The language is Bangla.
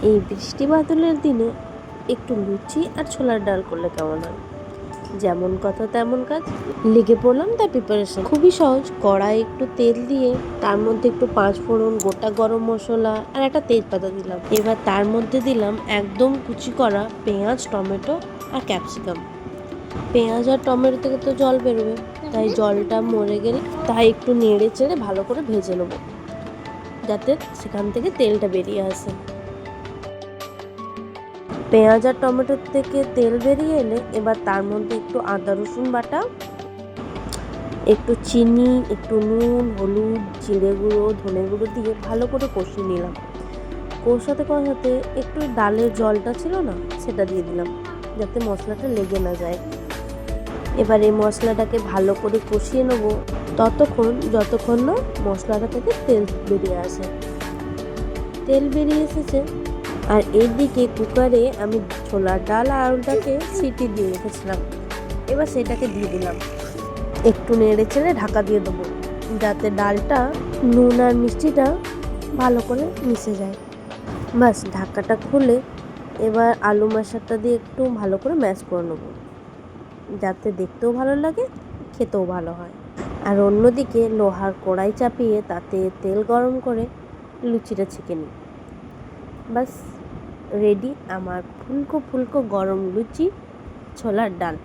এই বৃষ্টি বাদলের দিনে একটু লুচি আর ছোলার ডাল করলে কেমন হয়? যেমন কথা তেমন কাজ, লেগে পড়লাম তার প্রিপারেশন। খুবই সহজ। কড়াই একটু তেল দিয়ে তার মধ্যে একটু 5 ফোড়ন, গোটা গরম মশলা আর একটা তেজপাতা দিলাম। এবার তার মধ্যে দিলাম একদম কুচি করা পেঁয়াজ, টমেটো আর ক্যাপসিকাম। পেঁয়াজ আর টমেটো থেকে তো জল বেরোবে, তাই জলটা মরে গেলে তাই একটু নেড়ে চেড়ে ভালো করে ভেজে নেবো, যাতে সেখান থেকে তেলটা বেরিয়ে আসে। পেঁয়াজ আর টমেটোর থেকে তেল বেরিয়ে এলে এবার তার মধ্যে একটু আদা রসুন বাটা, একটু চিনি, একটু নুন, হলুদ, জিরে গুঁড়ো, ধনে গুঁড়ো দিয়ে ভালো করে কষিয়ে নিলাম। কষাতে কষাতে একটু ডালের জলটা ছিল না, সেটা দিয়ে দিলাম, যাতে মশলাটা লেগে না যায়। এবার এই মশলাটাকে ভালো করে কষিয়ে নেবো যতক্ষণ না মশলাটা থেকে তেল বেরিয়ে আসে। তেল বেরিয়ে এসেছে, আর এইদিকে কুকারে আমি ছোলার ডাল আর আলুটাকে সিটি দিয়ে রেখেছিলাম। এবার সেটাকে দিয়ে দিলাম, একটু নেড়ে চেড়ে ঢাকা দিয়ে দেবো, যাতে ডালটা নুন আর মিষ্টিটা ভালো করে মিশে যায়। বাস, ঢাকাটা খুলে এবার আলু মশলাটা দিয়ে একটু ভালো করে ম্যাশ করে নেবো, যাতে দেখতেও ভালো লাগে, খেতেও ভালো হয়। আর অন্যদিকে লোহার কড়াই চাপিয়ে তাতে তেল গরম করে লুচিটা ছেঁকে নিই। বাস, রেডি আমার ফুলকো ফুলকো গরম লুচি, ছোলার ডাল।